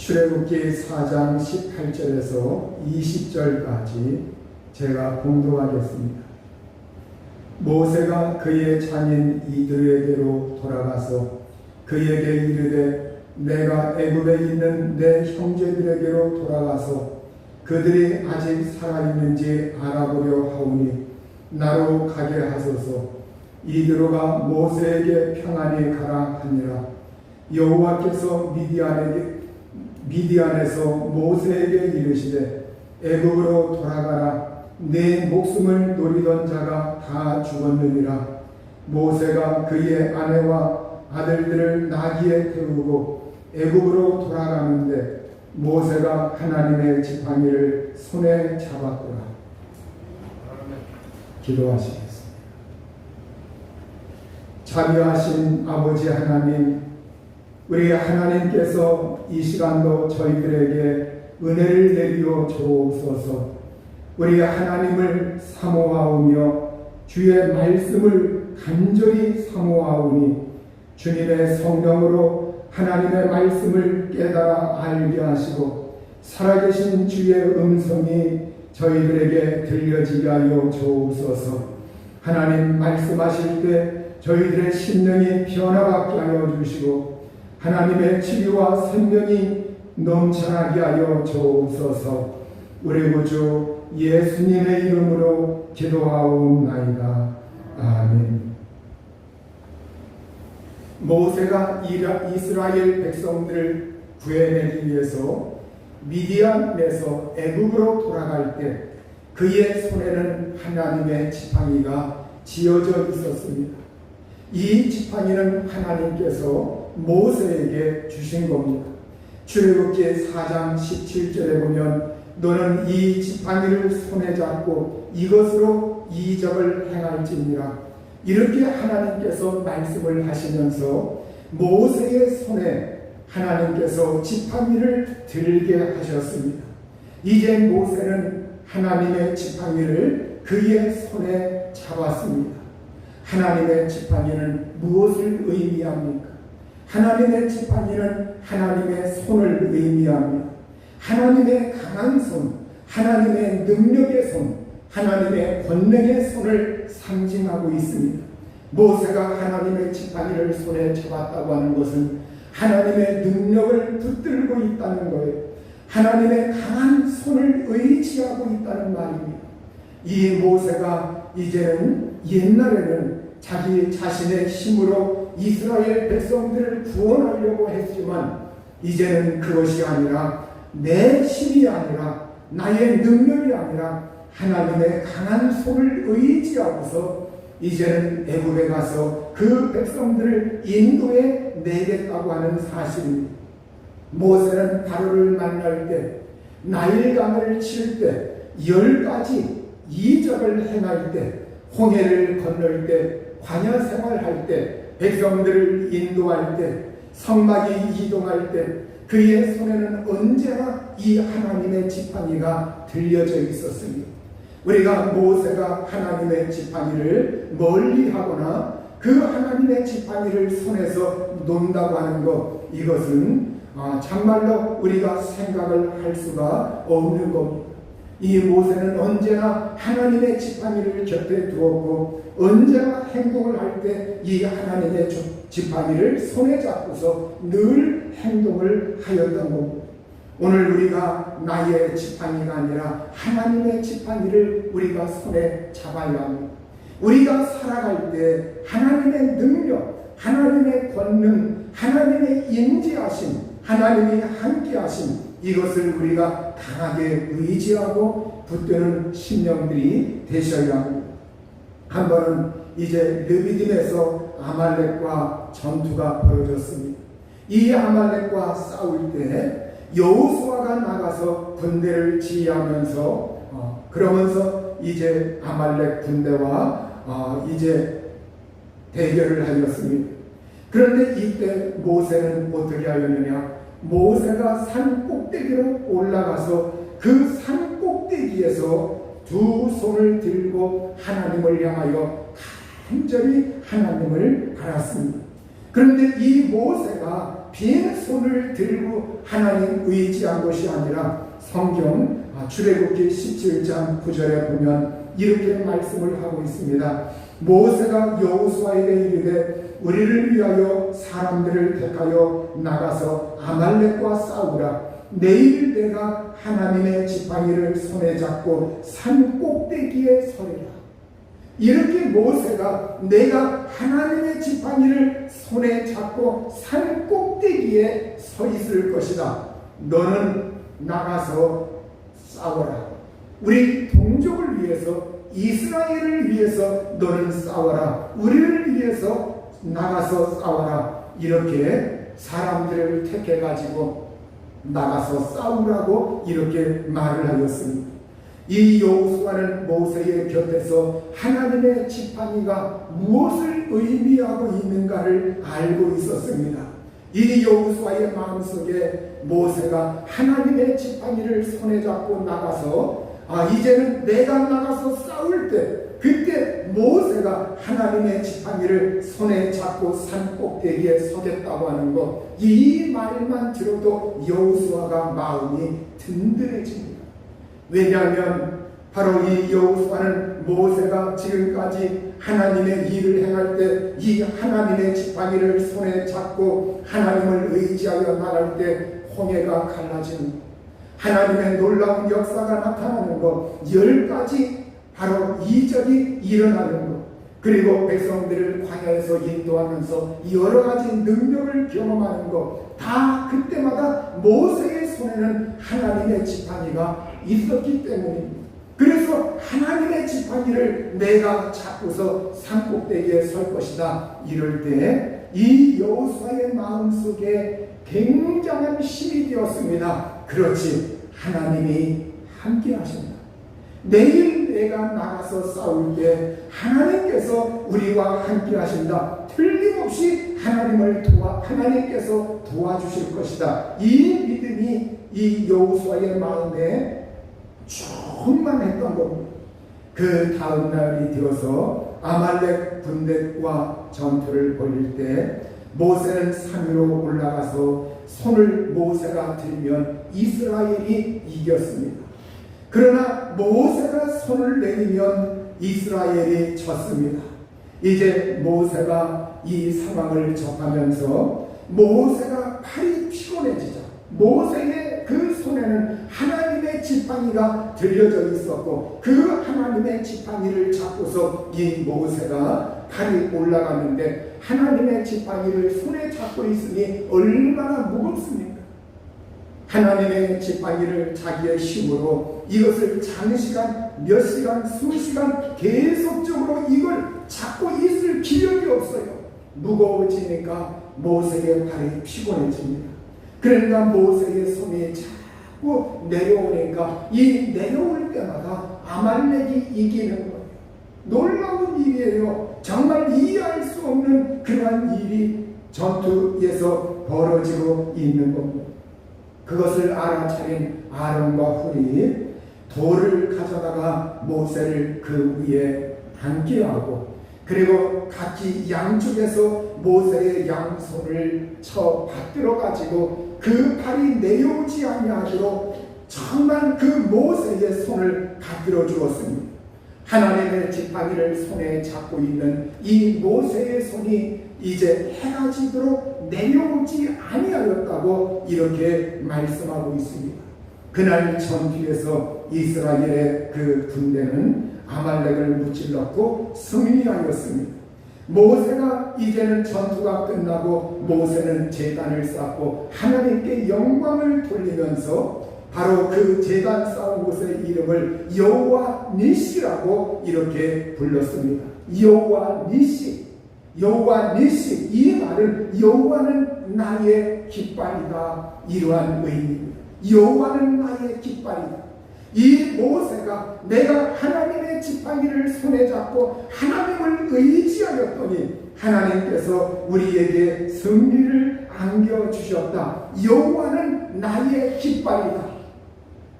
출애굽기 4장 18절에서 20절까지 제가 봉독하겠습니다. 모세가 그의 장인 이드로에게로 돌아가서 그에게 이르되 내가 애굽에 있는 내 형제들에게로 돌아가서 그들이 아직 살아있는지 알아보려 하오니 나로 가게 하소서. 이드로가 모세에게 평안히 가라 하니라. 여호와께서 미디안에서 모세에게 이르시되 애굽으로 돌아가라. 내 목숨을 노리던 자가 다 죽었느니라. 모세가 그의 아내와 아들들을 나귀에 태우고 애굽으로 돌아가는데 모세가 하나님의 지팡이를 손에 잡았더라. 기도하시겠습니다. 자비하신 아버지 하나님, 우리 하나님께서 이 시간도 저희들에게 은혜를 내리어 주옵소서. 우리 하나님을 사모하오며 주의 말씀을 간절히 사모하오니 주님의 성령으로 하나님의 말씀을 깨달아 알게 하시고 살아계신 주의 음성이 저희들에게 들려지게 하여 주옵소서. 하나님 말씀하실 때 저희들의 심령이 변화받게 하여 주시고 하나님의 치유와 생명이 넘쳐나게 하여 주옵소서. 우리 구주 예수님의 이름으로 기도하옵나이다. 아멘. 모세가 이스라엘 백성들을 구해내기 위해서 미디안에서 애굽으로 돌아갈 때 그의 손에는 하나님의 지팡이가 지어져 있었습니다. 이 지팡이는 하나님께서 모세에게 주신 겁니다. 출애굽기 4장 17절에 보면 너는 이 지팡이를 손에 잡고 이것으로 이적을 행할지니라. 이렇게 하나님께서 말씀을 하시면서 모세의 손에 하나님께서 지팡이를 들게 하셨습니다. 이제 모세는 하나님의 지팡이를 그의 손에 잡았습니다. 하나님의 지팡이는 무엇을 의미합니까? 하나님의 지팡이는 하나님의 손을 의미합니다. 하나님의 강한 손, 하나님의 능력의 손, 하나님의 권능의 손을 상징하고 있습니다. 모세가 하나님의 지팡이를 손에 잡았다고 하는 것은 하나님의 능력을 붙들고 있다는 거예요. 하나님의 강한 손을 의지하고 있다는 말입니다. 이 모세가 이제는 옛날에는 자기 자신의 힘으로 이스라엘 백성들을 구원하려고 했지만 이제는 그것이 아니라 내 힘이 아니라 나의 능력이 아니라 하나님의 강한 손을 의지하고서 이제는 애굽에 가서 그 백성들을 인도해 내겠다고 하는 사실입니다. 모세는 바로를 만날 때, 나일강을 칠 때, 10가지 이적을 행할 때, 홍해를 건널 때, 광야 생활할 때, 백성들을 인도할 때, 성막이 이동할 때 그의 손에는 언제나 이 하나님의 지팡이가 들려져 있었습니다. 우리가 모세가 하나님의 지팡이를 멀리하거나 그 하나님의 지팡이를 손에서 논다고 하는 것, 이것은 정말로 우리가 생각을 할 수가 없는 겁니다. 이 모세는 언제나 하나님의 지팡이를 곁에 두었고 언제나 행동을 할 때 이 하나님의 지팡이를 손에 잡고서 늘 행동을 하였던 겁니다. 오늘 우리가 나의 지팡이가 아니라 하나님의 지팡이를 우리가 손에 잡아야 합니다. 우리가 살아갈 때 하나님의 능력, 하나님의 권능, 하나님의 인지하심, 하나님이 함께하심, 이것을 우리가 강하게 의지하고 붙드는 심령들이 되셔야 합니다. 한 번은 이제 르비딤에서 아말렉과 전투가 벌어졌습니다. 이 아말렉과 싸울 때 여호수아가 나가서 군대를 지휘하면서 그러면서 이제 아말렉 군대와 이제 대결을 하였습니다. 그런데 이때 모세는 어떻게 하였느냐? 모세가 산 꼭대기로 올라가서 그 산 꼭대기에서 두 손을 들고 하나님을 향하여 간절히 하나님을 바랐습니다. 그런데 이 모세가 빈손을 들고 하나님 의지한 것이 아니라 성경 출애굽기 17장 9절에 보면 이렇게 말씀을 하고 있습니다. 모세가 여호수아에게 이르되 우리를 위하여 사람들을 택하여 나가서 아말렉과 싸우라. 내일 내가 하나님의 지팡이를 손에 잡고 산 꼭대기에 서리라. 이렇게 모세가 내가 하나님의 지팡이를 손에 잡고 산 꼭대기에 서 있을 것이다. 너는 나가서 싸워라. 우리 동족을 위해서, 이스라엘을 위해서 너는 싸워라. 우리를 위해서 나가서 싸워라. 이렇게 사람들을 택해가지고 나가서 싸우라고 이렇게 말을 하였습니다. 이 여호수아는 모세의 곁에서 하나님의 지팡이가 무엇을 의미하고 있는가를 알고 있었습니다. 이 여호수아의 마음속에 모세가 하나님의 지팡이를 손에 잡고 나가서 이제는 내가 나가서 싸울 때 그때 모세가 하나님의 지팡이를 손에 잡고 산 꼭대기에 서겠다고 하는 것, 이 말만 들어도 여호수아가 마음이 든든해집니다. 왜냐하면 바로 이 여호수아는 모세가 지금까지 하나님의 일을 행할 때 이 하나님의 지팡이를 손에 잡고 하나님을 의지하여 나갈 때 홍해가 갈라지는 것, 하나님의 놀라운 역사가 나타나는 것, 10가지 바로 이적이 일어나는 것, 그리고 백성들을 광야에서 인도하면서 여러 가지 능력을 경험하는 것, 다 그때마다 모세의 손에는 하나님의 지팡이가 있었기 때문입니다. 그래서 하나님의 지팡이를 내가 잡고서 산꼭대기에 설 것이다. 이럴 때 이 여호수아의 마음속에 굉장한 힘이 되었습니다. 그렇지, 하나님이 함께 하신다. 내일 내가 나가서 싸울 때 하나님께서 우리와 함께 하신다. 틀림없이 하나님께서 도와주실 것이다. 이 믿음이 이 여호수아의 마음에 충만했던 겁니다. 그 다음 날이 되어서 아말렉 군대와 전투를 벌일 때 모세는 산 위로 올라가서 손을 모세가 들면 이스라엘이 이겼습니다. 그러나 모세가 손을 내리면 이스라엘이 졌습니다. 이제 모세가 이 상황을 접하면서 모세가 팔이 피곤해지자 모세의 그 손에는 하나님의 지팡이가 들려져 있었고 그 하나님의 지팡이를 잡고서 이 모세가 팔이 올라가는데 하나님의 지팡이를 손에 잡고 있으니 얼마나 무겁습니까? 하나님의 지팡이를 자기의 힘으로 이것을 장시간, 몇 시간, 수시간 계속적으로 이걸 잡고 있을 기력이 없어요. 무거워지니까 모세의 팔이 피곤해집니다. 그러니까 모세의 손이 자꾸 내려오니까 이 내려올 때마다 아말렉이 이기는 거예요. 놀라운 일이에요. 정말 이해할 수 없는 그러한 일이 전투에서 벌어지고 있는 겁니다. 그것을 알아차린 아론과 훌이 돌을 가져다가 모세를 그 위에 앉게 하고 그리고 각기 양쪽에서 모세의 양손을 쳐 받들어 가지고 그 팔이 내려오지 아니하도록 정말 그 모세의 손을 받들어 주었습니다. 하나님의 지팡이를 손에 잡고 있는 이 모세의 손이 이제 해가 지도록 내려오지 아니하였다고 이렇게 말씀하고 있습니다. 그날 전투에서 이스라엘의 그 군대는 아말렉을 무찔렀고 승리하였습니다. 모세가 이제는 전투가 끝나고 모세는 제단을 쌓고 하나님께 영광을 돌리면서 바로 그 제단 쌓은 곳의 이름을 여호와 니시라고 이렇게 불렀습니다. 여호와 니시, 여호와 니시, 이 말은 여호와는 나의 깃발이다, 이러한 의미입니다. 여호와는 나의 깃발이다. 이 모세가 내가 하나님의 지팡이를 손에 잡고 하나님을 의지하였더니 하나님께서 우리에게 승리를 안겨주셨다. 여호와는 나의 깃발이다.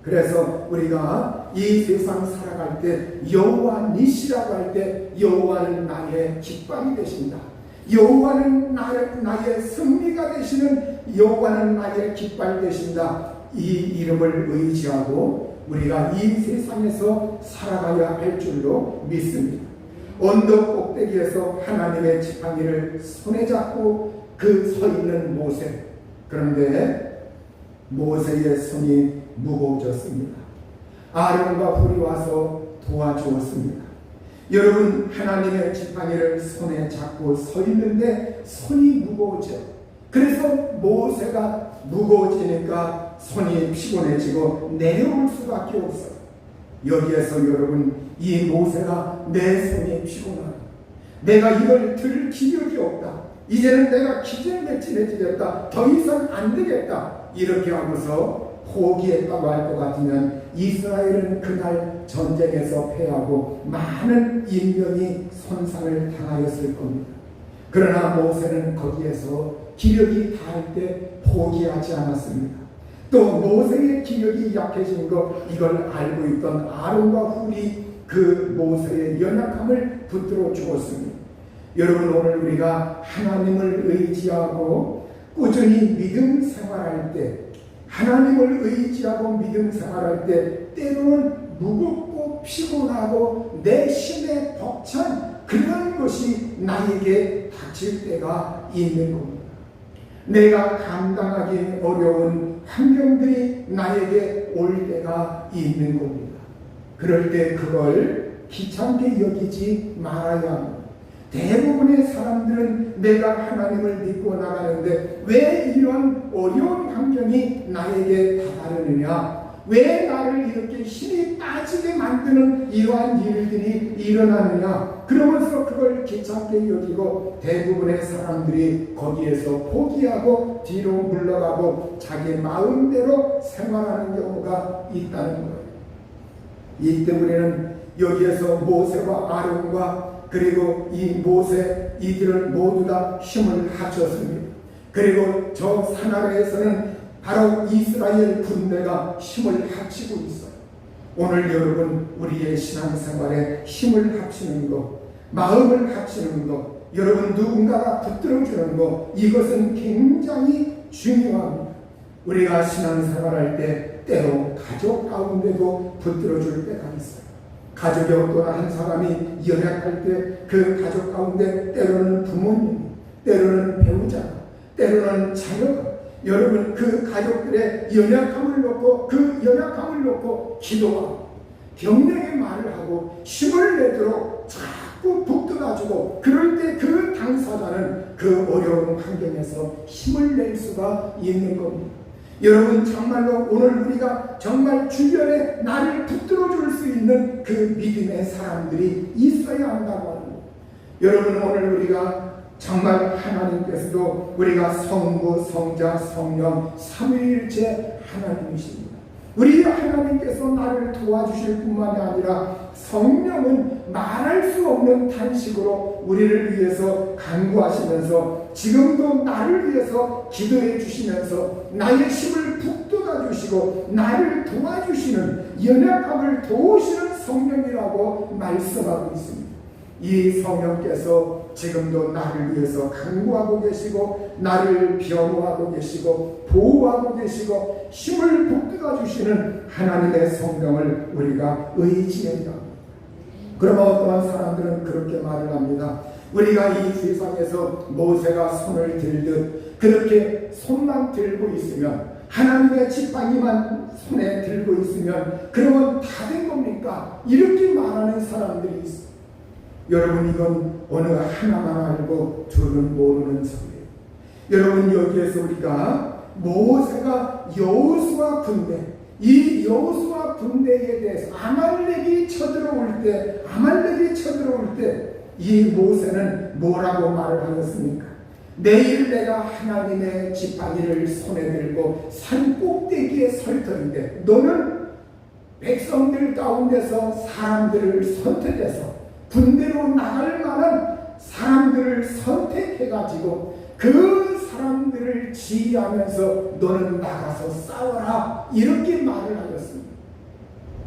그래서 우리가 이 세상 살아갈 때 여호와 니시라고 할 때 여호와는 나의 깃발이 되신다. 여호와는 나의 승리가 되시는, 여호와는 나의 깃발 되신다. 이 이름을 의지하고 우리가 이 세상에서 살아가야 할 줄로 믿습니다. 언덕 꼭대기에서 하나님의 지팡이를 손에 잡고 그 서 있는 모세. 그런데 모세의 손이 무거워졌습니다. 아론과 훌이 와서 도와주었습니다. 여러분, 하나님의 지팡이를 손에 잡고 서 있는데 손이 무거워져. 그래서 모세가 무거워지니까 손이 피곤해지고 내려올 수밖에 없어요. 여기에서 여러분, 이 모세가 내 손이 피곤하다, 내가 이걸 들 기력이 없다, 이제는 내가 기절맥진해지겠다, 더 이상 안 되겠다, 이렇게 하고서 포기했다고 할 것 같으면 이스라엘은 그날 전쟁에서 패하고 많은 인명이 손상을 당하였을 겁니다. 그러나 모세는 거기에서 기력이 닿을 때 포기하지 않았습니다. 또 모세의 기력이 약해진 것, 이걸 알고 있던 아론과 훌이 그 모세의 연약함을 붙들어 주었습니다. 여러분, 오늘 우리가 하나님을 의지하고 꾸준히 믿음 생활할 때, 하나님을 의지하고 믿음 생활할 때 때로는 무겁고 피곤하고 내 심에 벅찬 그런 것이 나에게 닥칠 때가 있는 겁니다. 내가 감당하기 어려운 환경들이 나에게 올 때가 있는 겁니다. 그럴 때 그걸 귀찮게 여기지 말아야 합니다. 대부분의 사람들은 내가 하나님을 믿고 나가는데 왜 이런 어려운 환경이 나에게 다가르느냐, 왜 나를 이렇게 힘이 빠지게 만드는 이러한 일들이 일어나느냐, 그러면서 그걸 귀찮게 여기고 대부분의 사람들이 거기에서 포기하고 뒤로 물러가고 자기 마음대로 생활하는 경우가 있다는 거예요. 이 때문에는 여기에서 모세와 아론과 그리고 이 모세, 이들을 모두 다 힘을 합쳤습니다. 그리고 저 산 아래에서는 바로 이스라엘 군대가 힘을 합치고 있어요. 오늘 여러분, 우리의 신앙생활에 힘을 합치는 것, 마음을 합치는 것, 여러분 누군가가 붙들어주는 것, 이것은 굉장히 중요합니다. 우리가 신앙생활할 때 때로 가족 가운데도 붙들어줄 때가 있어요. 가족의 어떤 한 사람이 연약할 때 그 가족 가운데 때로는 부모님, 때로는 배우자, 때로는 자녀가, 여러분 그 가족들의 연약함을 놓고 그 연약함을 놓고 기도하고 격려의 말을 하고 힘을 내도록 자꾸 북돋아주고, 그럴 때 그 당사자는 그 어려운 환경에서 힘을 낼 수가 있는 겁니다. 여러분, 정말로 오늘 우리가 정말 주변에 나를 붙들어 줄 수 있는 그 믿음의 사람들이 있어야 한다고 하는 거예요. 여러분, 오늘 우리가 정말 하나님께서도 우리가 성부, 성자, 성령 삼위일체 하나님이십니다. 우리 하나님께서 나를 도와주실 뿐만이 아니라 성령은 말할 수 없는 탄식으로 우리를 위해서 간구하시면서 지금도 나를 위해서 기도해 주시면서 나의 힘을 북돋아 주시고 나를 도와주시는, 연약함을 도우시는 성령이라고 말씀하고 있습니다. 이 성령께서 지금도 나를 위해서 간구하고 계시고 나를 변호하고 계시고 보호하고 계시고 힘을 북돋아 주시는 하나님의 성령을 우리가 의지해야 합니다. 그러면 어떠한 사람들은 그렇게 말을 합니다. 우리가 이 세상에서 모세가 손을 들듯 그렇게 손만 들고 있으면, 하나님의 지팡이만 손에 들고 있으면 그러면 다 된 겁니까? 이렇게 말하는 사람들이 있어요. 여러분, 이건 어느 하나만 알고 둘은 모르는 소리예요. 여러분, 여기에서 우리가 모세가 여호수아 군대, 이 여호수아 군대에 대해서 아말렉이 쳐들어올 때 이 모세는 뭐라고 말을 하였습니까? 내일 내가 하나님의 지팡이를 손에 들고 산 꼭대기에 설 터인데 너는 백성들 가운데서 사람들을 선택해서 군대로 나갈 만한 사람들을 선택해가지고 그 사람들을 지휘하면서 너는 나가서 싸워라, 이렇게 말을 하였습니다.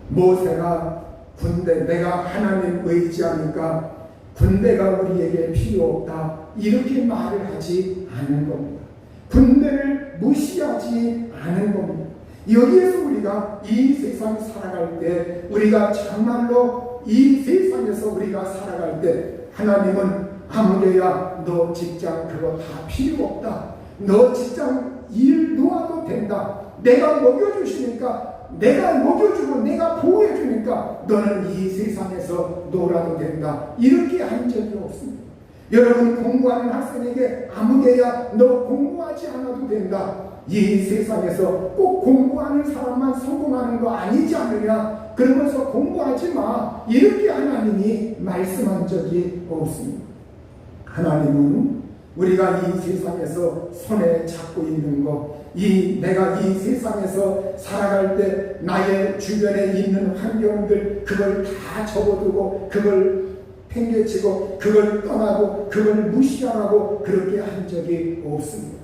모세가 군대, 내가 하나님 의지하니까 군대가 우리에게 필요 없다 이렇게 말을 하지 않은 겁니다. 군대를 무시하지 않은 겁니다. 여기에서 우리가 이 세상 살아갈 때, 우리가 정말로 이 세상에서 우리가 살아갈 때 하나님은 아무개야 너 직장 그거 다 필요 없다. 너 직장 일 놓아도 된다. 내가 먹여주시니까, 내가 먹여주고 내가 보호해주니까 너는 이 세상에서 놀아도 된다. 이렇게 한 적이 없습니다. 여러분, 공부하는 학생에게 아무개야 너 공부하지 않아도 된다. 이 세상에서 꼭 공부하는 사람만 성공하는 거 아니지 않느냐, 그러면서 공부하지 마, 이렇게 하나님이 말씀한 적이 없습니다. 하나님은 우리가 이 세상에서 손에 잡고 있는 것, 내가 이 세상에서 살아갈 때 나의 주변에 있는 환경들, 그걸 다 접어두고 그걸 팽개치고 그걸 떠나고 그걸 무시하라고 그렇게 한 적이 없습니다.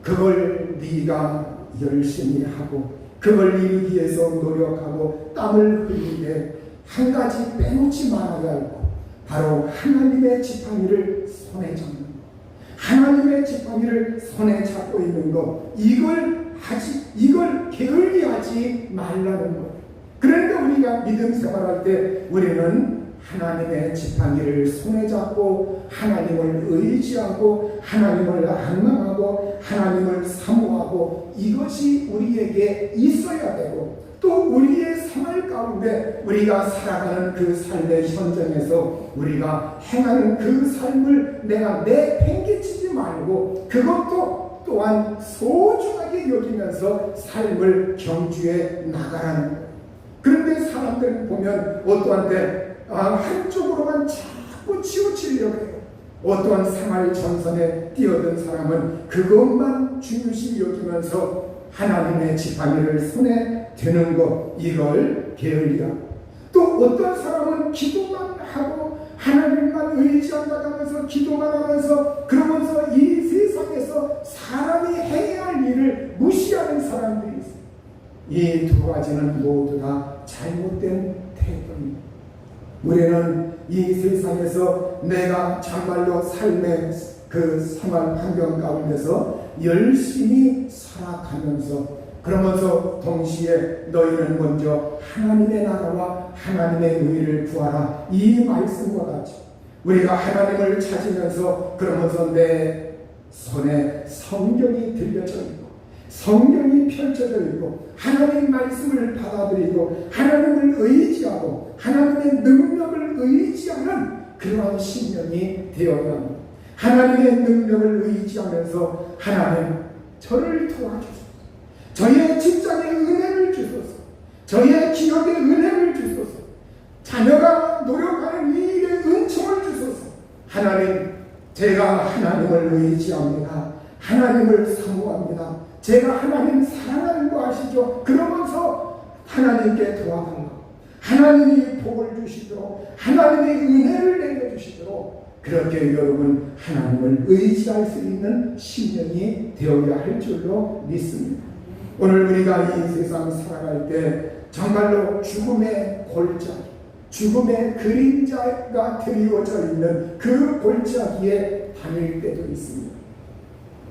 그걸 네가 열심히 하고 그걸 이루기 위해서 노력하고 땀을 흘리게 한 가지 빼놓지 말아야 할고, 바로 하나님의 지팡이를 손에 잡는 것, 하나님의 지팡이를 손에 잡고 있는 것, 이걸 게을리하지 말라는 것. 그러니까 우리가 믿음 생활할 때 우리는 하나님의 지팡이를 손에 잡고 하나님을 의지하고 하나님을 앙망하고 하나님을 사모하고, 이것이 우리에게 있어야 되고, 또 우리의 생활 가운데 우리가 살아가는 그 삶의 현장에서 우리가 행하는 그 삶을 내가 내팽개치지 말고 그것도 또한 소중하게 여기면서 삶을 경주해 나가라는 거예요. 그런데 사람들 보면 어떠한 때 한쪽으로만 자꾸 치우치려고 해요. 어떠한 생활 전선에 뛰어든 사람은 그것만 중요시 여기면서 하나님의 지팡이를 손에 드는 것, 이걸 게을리하고, 또 어떤 사람은 기도만 하고 하나님만 의지한다면서 기도만 하면서 그러면서 이 세상에서 사람이 해야 할 일을 무시하는 사람들이 있어요. 이 두 가지는 모두 다 잘못된 태도입니다. 우리는 이 세상에서 내가 정말로 삶의 그 생활 환경 가운데서 열심히 살아가면서, 그러면서 동시에 너희는 먼저 하나님의 나라와 하나님의 의를 구하라, 이 말씀과 같이 우리가 하나님을 찾으면서 그러면서 내 손에 성경이 들려져 있고 성경이 펼쳐져 있고 하나님 말씀을 받아들이고 하나님을 의지하고 하나님의 능력을 의지하는 그러한 신령이 되어야 합니다. 하나님의 능력을 의지하면서 하나님 저를 도와주소서, 저의 직장에 은혜를 주소서, 저의 기업에 은혜를 주소서, 자녀가 노력하는 이 일에 은총을 주소서. 하나님, 제가 하나님을 의지합니다. 하나님을 사모합니다. 제가 하나님 사랑하는 거 아시죠? 그러면서 하나님께 도와달라고, 하나님이 복을 주시도록, 하나님의 은혜를 내려주시도록, 그렇게 여러분 하나님을 의지할 수 있는 심령이 되어야 할 줄로 믿습니다. 오늘 우리가 이 세상 살아갈 때 정말로 죽음의 골짜기, 죽음의 그림자가 드리워져 있는 그 골짜기에 다닐 때도 있습니다.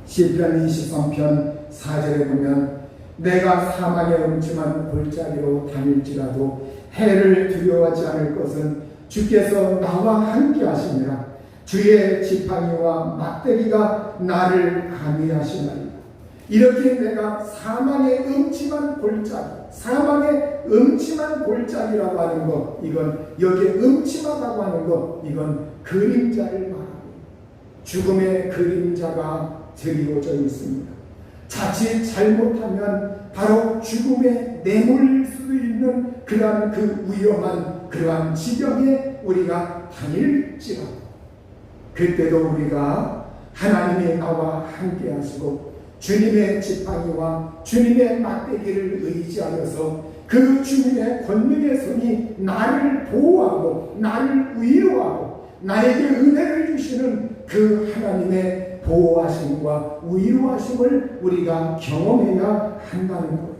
시편 23편 4절에 보면 내가 사망의 음침한 골짜기로 다닐지라도 해를 두려워하지 않을 것은 주께서 나와 함께 하시니라. 주의 지팡이와 막대기가 나를 안위하시나이다. 이렇게 내가 사망의 음침한 골짜기, 사망의 음침한 골짜기라고 하는 것, 이건 여기에 음침하다고 하는 것, 이건 그림자를 말하고 죽음의 그림자가 드리워져 있습니다. 자칫 잘못하면 바로 죽음에 내몰릴 수도 있는 그러한 그 위험한 그러한 지경에 우리가 다닐지라도 그때도 우리가 하나님이 나와 함께 하시고 주님의 지팡이와 주님의 막대기를 의지하여서 그 주님의 권능의 손이 나를 보호하고 나를 위로하고 나에게 은혜를 주시는 그 하나님의 보호하심과 위로하심을 우리가 경험해야 한다는 것.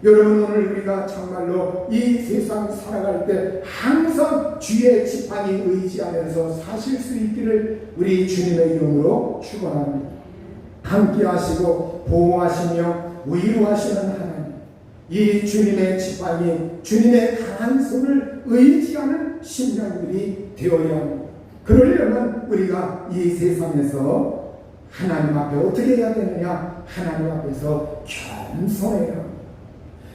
여러분, 오늘 우리가 정말로 이 세상 살아갈 때 항상 주의 지팡이 의지하면서 사실 수 있기를 우리 주님의 이름으로 축원합니다. 함께 하시고 보호하시며 위로하시는 하나님, 이 주님의 지팡이, 주님의 강한 손을 의지하는 심령들이 되어야 합니다. 그러려면 우리가 이 세상에서 하나님 앞에 어떻게 해야 되느냐? 하나님 앞에서 겸손해야 합니다.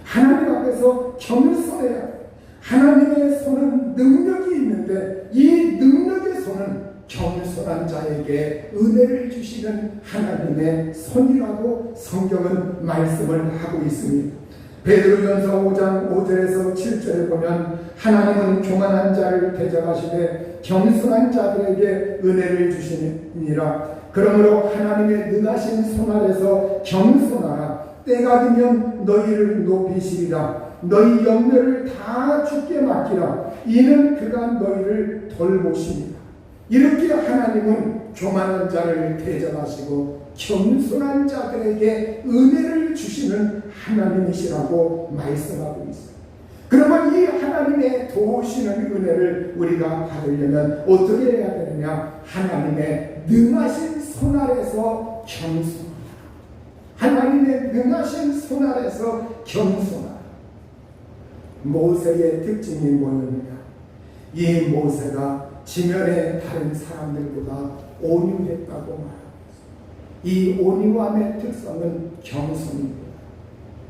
하나님 앞에서 겸손해야 합니다. 하나님의 손은 능력이 있는데 이 능력의 손은 겸손한 자에게 은혜를 주시는 하나님의 손이라고 성경은 말씀을 하고 있습니다. 베드로전서 5장 5절에서 7절에 보면 하나님은 교만한 자를 대적하시되 겸손한 자들에게 은혜를 주시니라. 그러므로 하나님의 능하신 손 아래서 겸손하라. 때가 되면 너희를 높이시리라. 너희 염려를 다 주께 맡기라. 이는 그가 너희를 돌보십니다. 이렇게 하나님은 교만한 자를 대적하시고 겸손한 자들에게 은혜를 주시는 하나님이시라고 말씀하고 있어요. 그러면 이 하나님의 도우시는 은혜를 우리가 받으려면 어떻게 해야 되느냐? 하나님의 능하신 손 아래서 겸손. 하나님의 능하신 손 아래서 겸손하라. 모세의 특징이 뭐였느냐? 이 모세가 지면의 다른 사람들보다 온유했다고 말합니다. 이 온유함의 특성은 겸손입니다.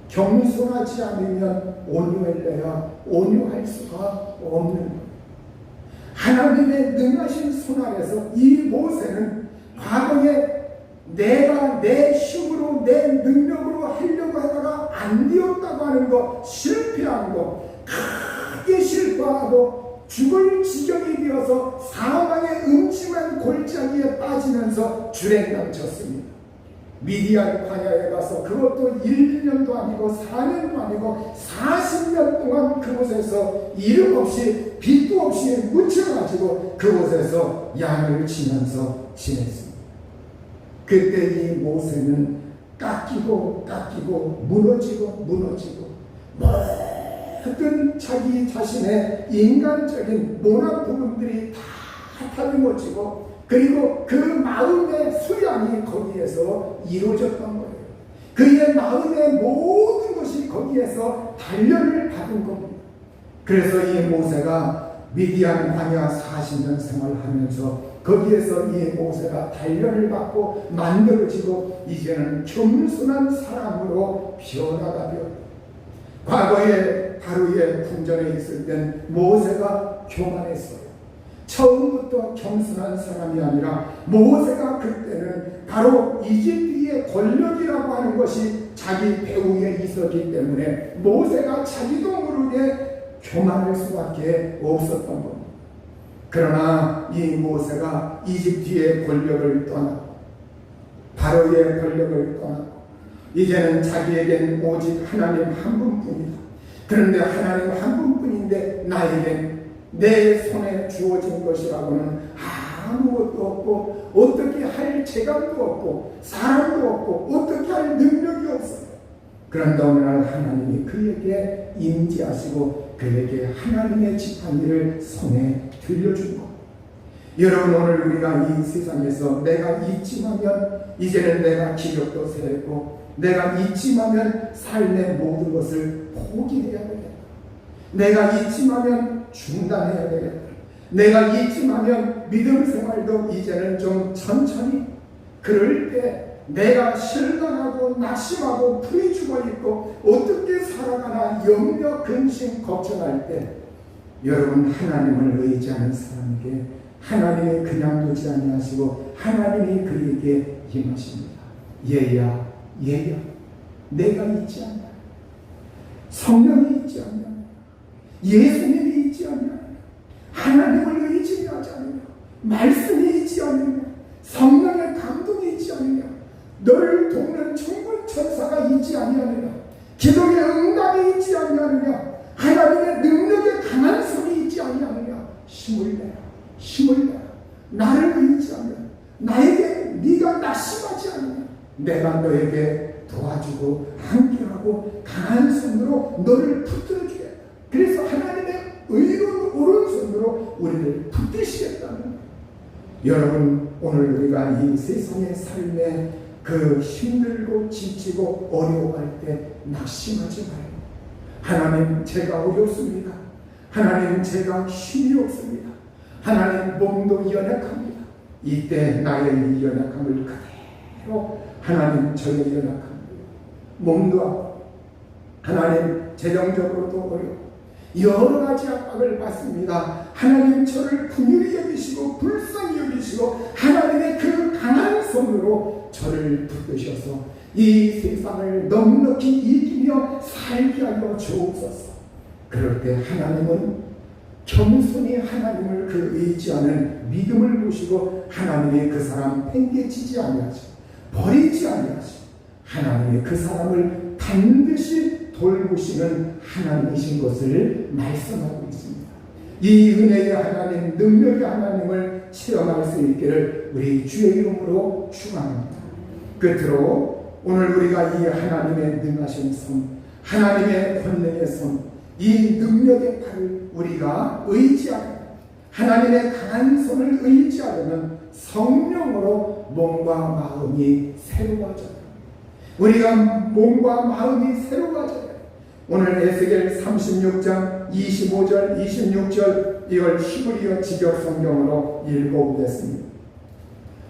겸손하지 않으면 온유할래야 온유할 수가 없는 겁니다. 하나님의 능하신 손 아래서 이 모세는 과거에 내가 내 힘으로 내 능력으로 하려고 하다가 안 되었다고 하는 거, 실패한 거, 크게 실패하고 죽을 지경이 되어서 사망의 음침한 골짜기에 빠지면서 주랭랑쳤습니다. 미디안 광야에 가서 그것도 1년도 아니고 4년도 아니고 40년 동안 그곳에서 이름 없이 빛도 없이 묻혀가지고 그곳에서 양을 치면서 지냈습니다. 그때 이 모세는 깎이고 무너지고 모든 자기 자신의 인간적인 모난 부분들이 다 다듬어지고 그리고 그 마음의 수양이 거기에서 이루어졌던 거예요. 그의 마음의 모든 것이 거기에서 단련을 받은 겁니다. 그래서 이 모세가 미디안 광야 40년 생활하면서 거기에서 이 모세가 단련을 받고 만들어지고 이제는 겸손한 사람으로 변화가 되었다. 과거에 바로의 궁전에 있을 땐 모세가 교만했어요. 처음부터 겸손한 사람이 아니라 모세가 그때는 바로 이집트의 권력이라고 하는 것이 자기 배후에 있었기 때문에 모세가 자기도 모르게 교만할 수밖에 없었던 겁니다. 그러나 이 모세가 이집트의 권력을 떠나고 바로의 권력을 떠나고 이제는 자기에겐 오직 하나님 한 분뿐이다. 그런데 하나님 한 분뿐인데 나에겐 내 손에 주어진 것이라고는 아무것도 없고 어떻게 할 재간도 없고 사람도 없고 어떻게 할 능력이 없어요. 그런데 어느 날 하나님이 그에게 임재하시고 그에게 하나님의 지팡이를 손에 들려준 것. 여러분, 오늘 우리가 이 세상에서 내가 이쯤하면 이제는 내가 기력도 세고 내가 이쯤하면 삶의 모든 것을 포기해야 되겠다. 내가 이쯤하면 중단해야 되겠다. 내가 이쯤하면 믿음 생활도 이제는 좀 천천히. 그럴 때 내가 실망하고 낙심하고 풀이 죽어있고 어떻게 살아가나 염려 근심 걱정할 때 여러분, 하나님을 의지하는 사람에게 하나님이 그냥 두지 아니하시고 하나님이 그에게 임하십니다. 얘야 내가 있지 않나? 성령이 있지 않나? 예수님이 있지 않나? 하나님을 의지하지 않느냐? 말씀이 있지 않느냐? 성령의 감동이 있지 않느냐? 너를 돕는 천군 천사가 있지 아니하느냐? 기도의 응답이 있지 아니하느냐? 하나님의 능력의 강한 손이 있지 아니하느냐? 힘을 내라. 나를 의지하며 나에게 네가 낙심하지 않느냐? 내가 너에게 도와주고 함께하고 강한 손으로 너를 붙들어주겠다. 그래서 하나님의 의로운 오른손으로 우리를 붙드시겠다는 거예요. 여러분, 오늘 우리가 이 세상의 삶에 그 힘들고 지치고 어려워할 때 낙심하지 말고, 하나님 제가 어렵습니다. 하나님 제가 힘이 없습니다. 하나님 몸도 연약합니다. 이때 나의 이 연약함을 그대로 하나님 저의 연약함, 몸도 아프고 하나님 재정적으로도 어렵고 여러 가지 압박을 받습니다. 하나님 저를 긍휼히 여기시고 불쌍히 여기시고 하나님의 그 강한 손으로 저를 붙드셔서 이 세상을 넉넉히 이기며 살게 하여 주옵소서. 그럴 때 하나님은 겸손히 하나님을 그 의지하는 믿음을 보시고 하나님의 그 사람 팽개치지 아니하시고 버리지 아니하시고 하나님의 그 사람을 반드시 돌보시는 하나님이신 것을 말씀하고 있습니다. 이 은혜의 하나님, 능력의 하나님을 체험할 수 있기를 우리 주의 이름으로 축원합니다. 끝으로 오늘 우리가 이 하나님의 능하신 손, 하나님의 권능의 손, 이 능력의 팔을 우리가 의지하고 하나님의 강한 손을 의지하려면 성령으로 몸과 마음이 새로워져요. 우리가 몸과 마음이 새로워져요. 오늘 에스겔 36장 25절 26절 이걸 히브리어 직역 성경으로 읽어보겠습니다.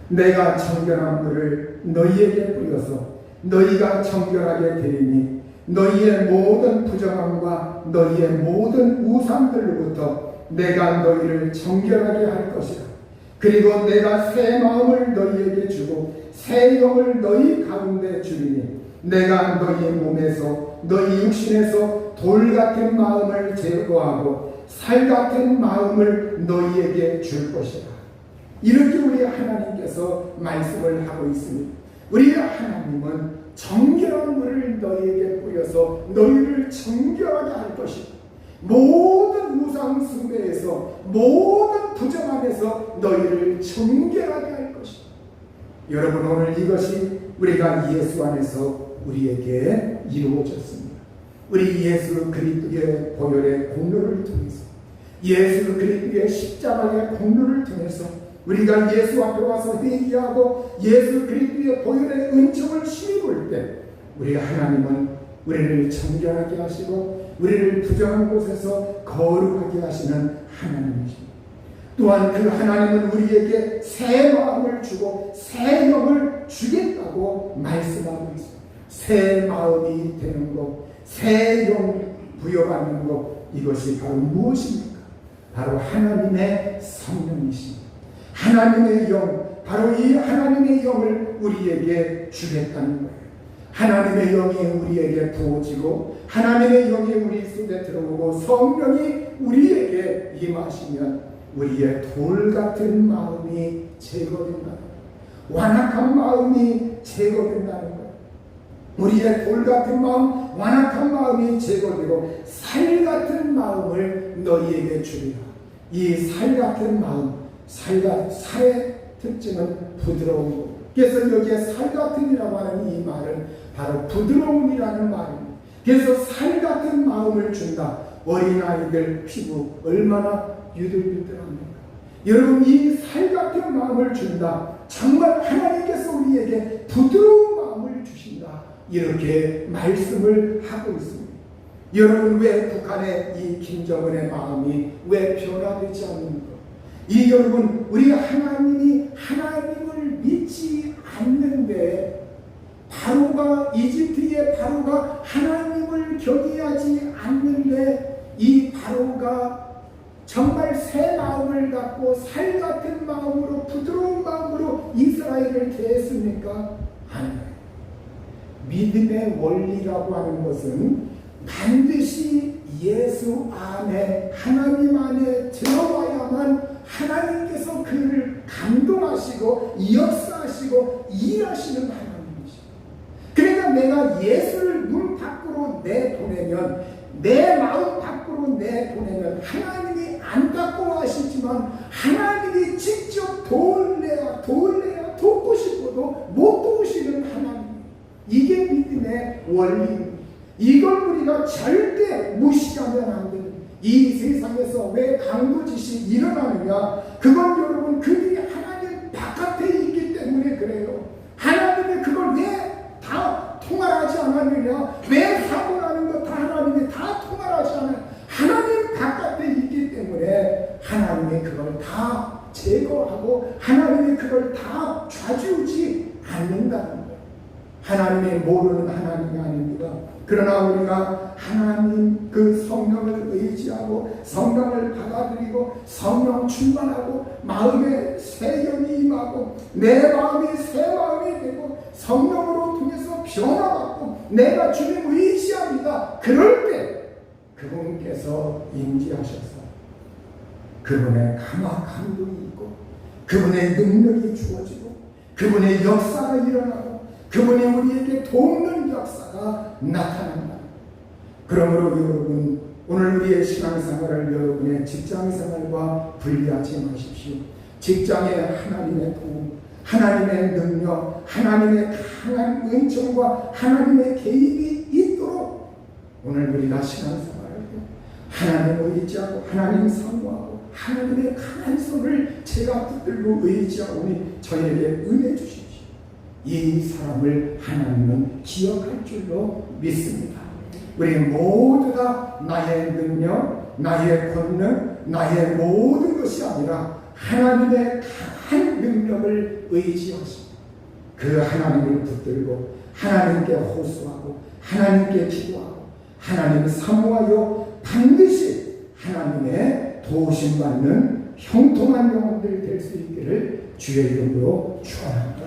내가 정결한 물을 너희에게 뿌려서 너희가 정결하게 되리니 너희의 모든 부정함과 너희의 모든 우상들로부터 내가 너희를 정결하게 할 것이다. 그리고 내가 새 마음을 너희에게 주고 새 영을 너희 가운데 주리니 내가 너희 몸에서 너희 육신에서 돌 같은 마음을 제거하고 살 같은 마음을 너희에게 줄 것이다. 이렇게 우리 하나님께서 말씀을 하고 있습니다. 우리 하나님은 정결한 물을 너희에게 뿌려서 너희를 정결하게 할 것이다. 모든 우상 숭배에서 모든 부정함에서 너희를 정결하게 할 것이다. 여러분, 오늘 이것이 우리가 예수 안에서 우리에게 이루어졌습니다. 우리 예수 그리스도의 보혈의 공로를 통해서, 예수 그리스도의 십자가의 공로를 통해서 우리가 예수 앞에 와서 회개하고 예수 그리스도의 보혈의 은총을 힘입을 때 우리 하나님은 우리를 정결하게 하시고 우리를 부정한 곳에서 거룩하게 하시는 하나님이십니다. 또한 그 하나님은 우리에게 새 마음을 주고 새 영을 주겠다고 말씀하고 있습니다. 새 마음이 되는 것, 새 영 부여받는 것, 이것이 바로 무엇입니까? 바로 하나님의 성령이십니다. 하나님의 영, 바로 이 하나님의 영을 우리에게 주겠다는 거예요. 하나님의 영이 우리에게 부어지고 하나님의 영이 우리 속에 들어오고 성령이 우리에게 임하시면 우리의 돌 같은 마음이 제거된다는 거예요. 완악한 마음이 제거된다는 거예요. 우리의 돌 같은 마음, 완악한 마음이 제거되고 살 같은 마음을 너희에게 주리라. 이 살 같은 마음, 살의 특징은 부드러운 것. 그래서 여기에 살 같은이라고 하는 이 말은 바로 부드러움이라는 말입니다. 그래서 살 같은 마음을 준다. 어린아이들 피부 얼마나 유들유들합니까? 여러분, 이 살 같은 마음을 준다. 정말 하나님께서 우리에게 부드러운 마음을 주신다. 이렇게 말씀을 하고 있습니다. 여러분, 왜 북한의 이 김정은의 마음이 왜 변화되지 않는가? 이 여러분, 우리 하나님이 하나님을 믿지 않는데 바로가, 이집트의 바로가 하나님을 경외하지 않는데 이 바로가 정말 새 마음을 갖고 살 같은 마음으로 부드러운 마음으로 이스라엘을 대했습니까? 아니에요. 믿음의 원리라고 하는 것은 반드시 예수 안에, 하나님 안에 들어와야만 하나님께서 그를 감동하시고 역사하시고 일하시는 하나님이십니다. 그러니까 내가 예수를 눈 밖으로 내보내면, 내 마음 밖으로 내보내면 하나님이 안타까워하시지만 하나님이 직접 도울래야 돕고 싶어도 못 도우시는 하나님. 이게 믿음의 원리입니다. 이걸 우리가 절대 무시하면 안 됩니다. 이 세상에서 왜 강도짓이 일어나느냐? 그건 여러분 그들이 하나님 바깥에 있기 때문에 그래요. 하나님이 그걸 왜 다 통할하지 않았느냐? 왜 사고 나는 것 다 하나님이 다 통할하지 않아요? 하나님 바깥에 있기 때문에 하나님이 그걸 다 제거하고 하나님이 그걸 다 좌지우지 않는다는 거예요. 하나님이 모르는 하나님이 아닙니다. 그러나 우리가 하나님 그 성령을 의지하고 성령을 받아들이고 성령 충만하고 마음에 새 영이 임하고 내 마음이 새 마음이 되고 성령으로 통해서 변화받고 내가 주님 의지합니다. 그럴 때 그분께서 임재하셔서 그분의 강화감동이 있고 그분의 능력이 주어지고 그분의 역사가 일어나고 그분이 우리에게 돕는 역사가 나타난다. 그러므로 여러분 오늘 우리의 신앙생활을 여러분의 직장생활과 분리하지 마십시오. 직장에 하나님의 도움, 하나님의 능력, 하나님의 강한 은총과 하나님의 개입이 있도록 오늘 우리가 신앙생활을 하나님을 의지하고 하나님 사모하고 하나님의 강한 손을 제가 붙들고 의지하오니 저에게 은혜 주십시오. 이 사람을 하나님은 기억할 줄로 믿습니다. 우리 모두 다 나의 능력, 나의 권능, 나의 모든 것이 아니라 하나님의 강한 능력을 의지하시고 그 하나님을 붙들고 하나님께 호소하고 하나님께 기도하고 하나님을 사모하여 반드시 하나님의 도우심받는 형통한 영혼들 될 수 있기를 주의 이름으로 축원합니다.